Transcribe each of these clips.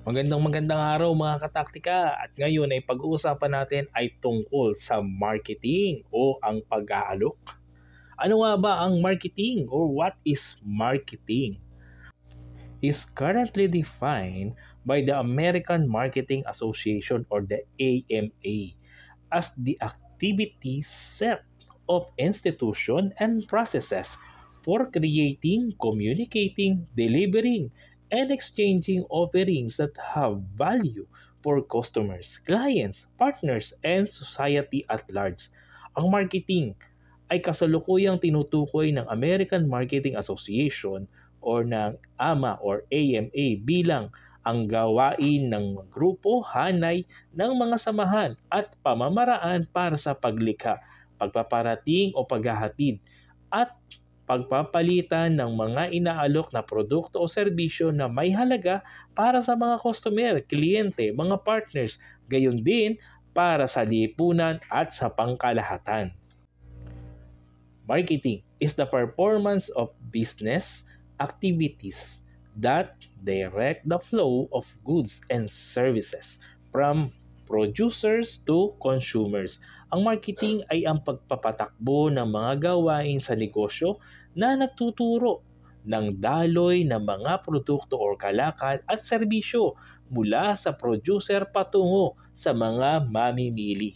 Magandang araw mga kataktika, at ngayon ay pag-uusapan natin ay tungkol sa marketing o ang pag-aalok. Ano nga ba ang marketing or what is marketing? Is currently defined by the American Marketing Association or the AMA as the activity set of institution and processes for creating, communicating, delivering, and exchanging offerings that have value for customers, clients, partners, and society at large. Ang marketing ay kasalukuyang tinutukoy ng American Marketing Association or ng AMA or AMA bilang ang gawain ng grupo, hanay ng mga samahan at pamamaraan para sa paglikha, pagpaparating o paghahatid at pagpapalitan ng mga inaalok na produkto o serbisyo na may halaga para sa mga customer, kliyente, mga partners, gayon din para sa lipunan at sa pangkalahatan. Marketing is the performance of business activities that direct the flow of goods and services from producers to consumers. Ang marketing ay ang pagpapatakbo ng mga gawain sa negosyo na nagtuturo ng daloy ng mga produkto o kalakal at serbisyo mula sa producer patungo sa mga mamimili.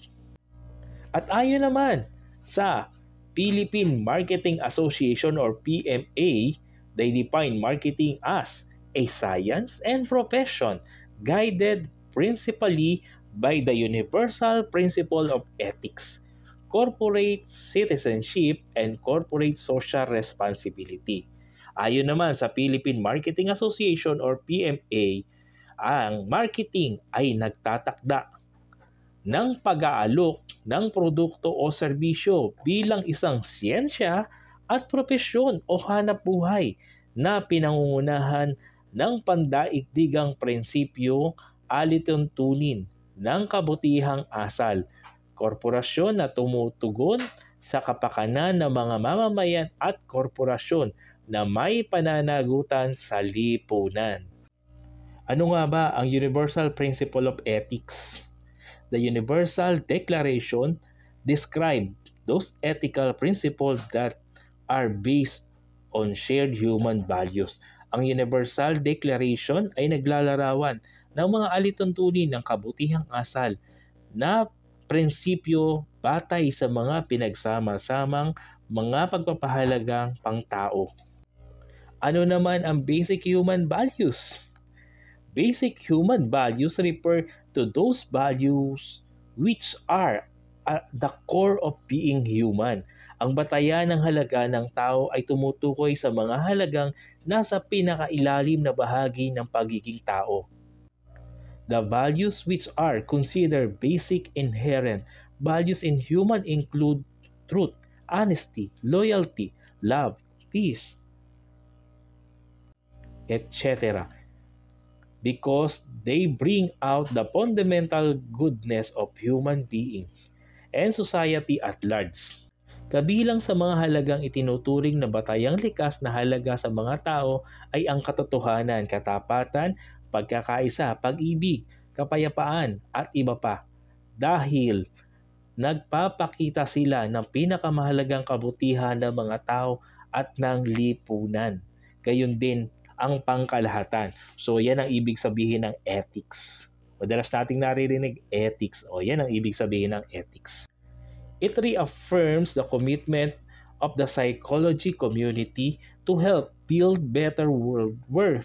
At ayon naman sa Philippine Marketing Association or PMA, they define marketing as a science and profession guided principally by the universal principle of ethics, corporate citizenship, and corporate social responsibility. Ayon naman sa Philippine Marketing Association or PMA, ang marketing ay nagtatakda ng pag-aalok ng produkto o serbisyo bilang isang siyensya at propesyon o hanap buhay na pinangungunahan ng pandaigdigang prinsipyo alituntunin ng kabutihang asal, korporasyon na tumutugon sa kapakanan ng mga mamamayan at korporasyon na may pananagutan sa lipunan. Ano nga ba ang Universal Principle of Ethics? The Universal Declaration describes those ethical principles that are based on shared human values. Ang Universal Declaration ay naglalarawan ng mga alituntunin ng kabutihang asal na prinsipyo batay sa mga pinagsama-samang mga pagpapahalagang pangtao. Ano naman ang basic human values? Basic human values refer to those values which are at the core of being human. Ang batayan ng halaga ng tao ay tumutukoy sa mga halagang nasa pinakailalim na bahagi ng pagiging tao. The values which are considered basic inherent values in human include truth, honesty, loyalty, love, peace, etc. because they bring out the fundamental goodness of human beings and society at large. Kabilang sa mga halagang itinuturing na batayang likas na halaga sa mga tao ay ang katotohanan, katapatan, pagkakaisa, pag-ibig, kapayapaan at iba pa. Dahil nagpapakita sila ng pinakamahalagang kabutihan ng mga tao at ng lipunan. Gayon din ang pangkalahatan. So yan ang ibig sabihin ng ethics. Madalas nating naririnig ethics. O yan ang ibig sabihin ng ethics. It reaffirms the commitment of the psychology community to help build better world where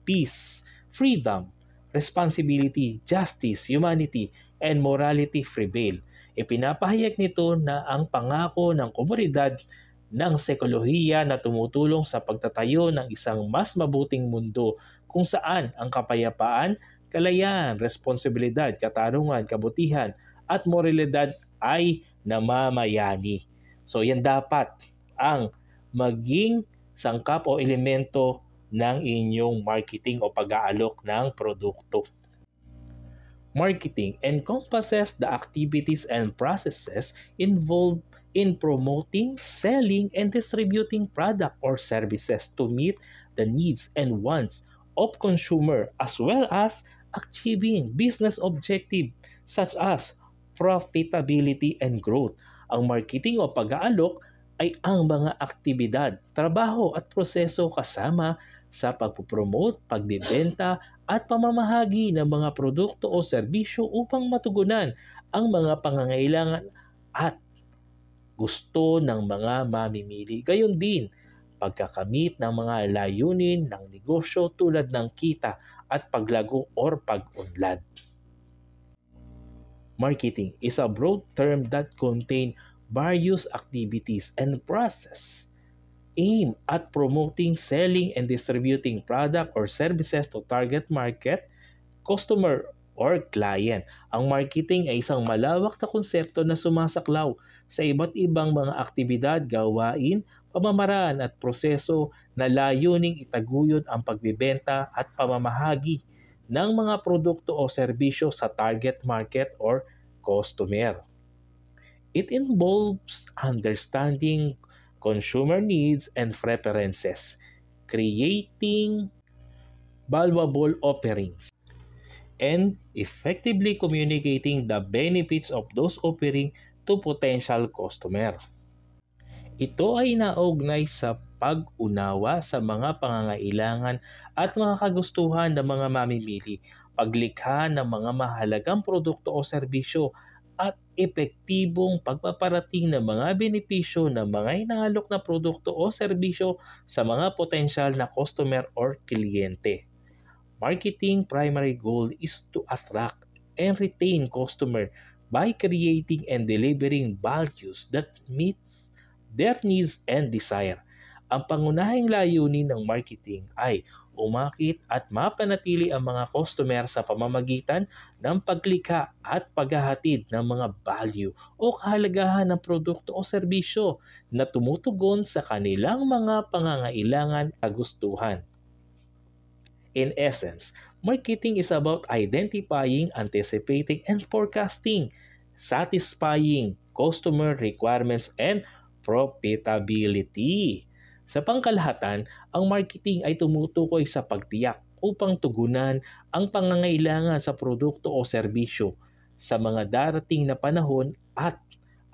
peace, freedom, responsibility, justice, humanity, and morality prevail. Ipinapahayag nito na ang pangako ng komunidad ng psikolohiya na tumutulong sa pagtatayo ng isang mas mabuting mundo kung saan ang kapayapaan, kalayaan, responsibilidad, katarungan, kabutihan at moralidad ay namamayani. So yan dapat ang maging sangkap o elemento ng inyong marketing o pag-aalok ng produkto. Marketing encompasses the activities and processes involved in promoting, selling, and distributing product or services to meet the needs and wants of consumer as well as achieving business objective such as profitability and growth. Ang marketing o pag-aalok ay ang mga aktibidad, trabaho at proseso kasama sa pagpopromote, pagbibenta at pamamahagi ng mga produkto o serbisyo upang matugunan ang mga pangangailangan at gusto ng mga mamimili. Gayon din, pagkakamit ng mga layunin ng negosyo tulad ng kita at paglago or pag-unlad. Marketing is a broad term that contains various activities and processes aimed at promoting, selling, and distributing product or services to target market, customer, or client. Ang marketing ay isang malawak na konsepto na sumasaklaw sa iba't ibang mga aktibidad, gawain, pamamaraan at proseso na layuning itaguyod ang pagbibenta at pamamahagi ng mga produkto o serbisyo sa target market or customer. It involves understanding consumer needs and preferences, creating valuable offerings, and effectively communicating the benefits of those offering to potential customer. Ito ay naugnay sa pag-unawa sa mga pangangailangan at mga kagustuhan ng mga mamimili, paglikha ng mga mahalagang produkto o serbisyo at epektibong pagpaparating ng mga benepisyo ng mga inaalok na produkto o serbisyo sa mga potensyal na customer or kliyente. Marketing primary goal is to attract and retain customer by creating and delivering values that meets their needs and desire. Ang pangunahing layunin ng marketing ay umakit at mapanatili ang mga customer sa pamamagitan ng paglikha at paghahatid ng mga value o kahalagahan ng produkto o serbisyo na tumutugon sa kanilang mga pangangailangan at kagustuhan. In essence, marketing is about identifying, anticipating, and forecasting, satisfying customer requirements and profitability. Sa pangkalahatan, ang marketing ay tumutukoy sa pagtiyak upang tugunan ang pangangailangan sa produkto o serbisyo sa mga darating na panahon at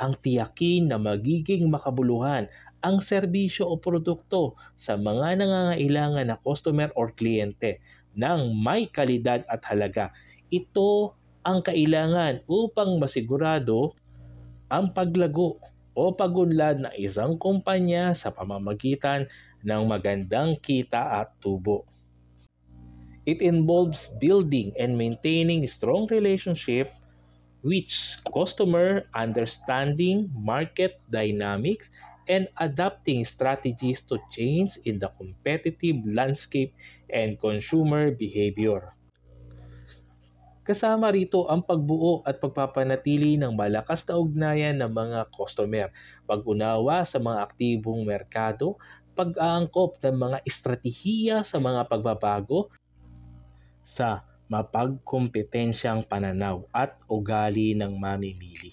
ang tiyakin na magiging makabuluhan ang serbisyo o produkto sa mga nangangailangan na customer or kliyente ng may kalidad at halaga. Ito ang kailangan upang masigurado ang paglago o pagunlad ng isang kumpanya sa pamamagitan ng magandang kita at tubo. It involves building and maintaining strong relationship with customer, understanding market dynamics, and adapting strategies to change in the competitive landscape and consumer behavior. Kasama rito ang pagbuo at pagpapanatili ng malakas na ugnayan ng mga customer, pag-unawa sa mga aktibong merkado, pag-aangkop ng mga estratehiya sa mga pagbabago sa mapagkompetensyang pananaw at ugali ng mamimili.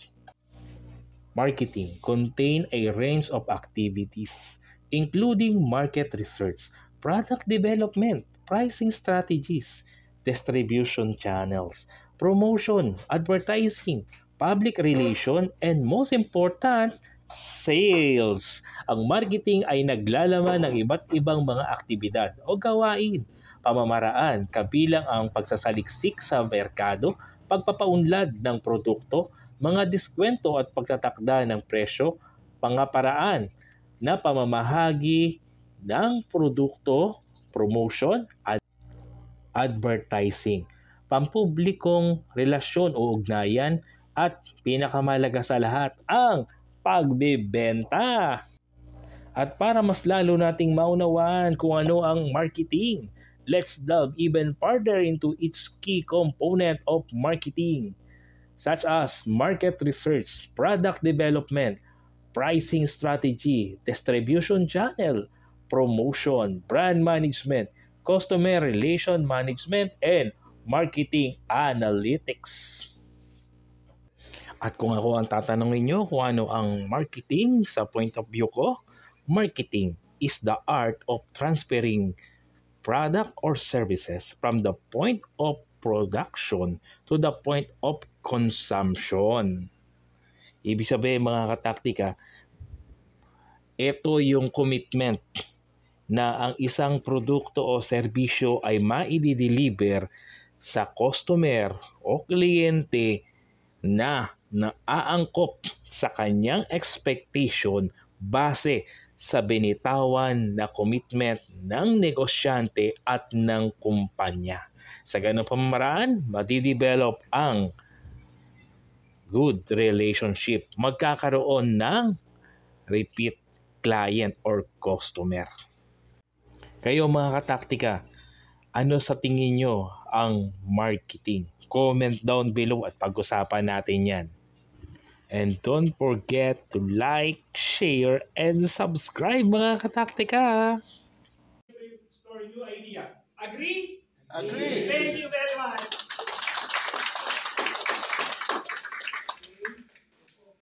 Marketing contain a range of activities including market research, product development, pricing strategies, distribution channels, promotion, advertising, public relation, and most important, sales. Ang marketing ay naglalaman ng iba't ibang mga aktibidad o gawain, pamamaraan, kabilang ang pagsasaliksik sa merkado, pagpapaunlad ng produkto, mga diskwento at pagtatakda ng presyo, pangaparaan na pamamahagi ng produkto, promotion at advertising, pampublikong relasyon o ugnayan, at pinakamalaga sa lahat, ang pagbebenta. At para mas lalo nating maunawaan kung ano ang marketing, let's delve even further into its key component of marketing, such as market research, product development, pricing strategy, distribution channel, promotion, brand management, customer relation management, and marketing analytics. At kung ako ang tatanungin nyo kung ano ang marketing sa point of view ko, marketing is the art of transferring product or services from the point of production to the point of consumption. Ibig sabihin mga kataktika, ito yung commitment na ang isang produkto o serbisyo ay maidi-deliver sa customer o kliyente na naaangkop sa kanyang expectation base sa binitawan na commitment ng negosyante at ng kumpanya. Sa ganung pamamaraan, madidevelop ang good relationship. Magkakaroon ng repeat client or customer. Kayo mga kataktika, ano sa tingin nyo ang marketing? Comment down below at pag-usapan natin yan. And don't forget to like, share, and subscribe mga kataktika. New idea. Agree? Agree. Thank you very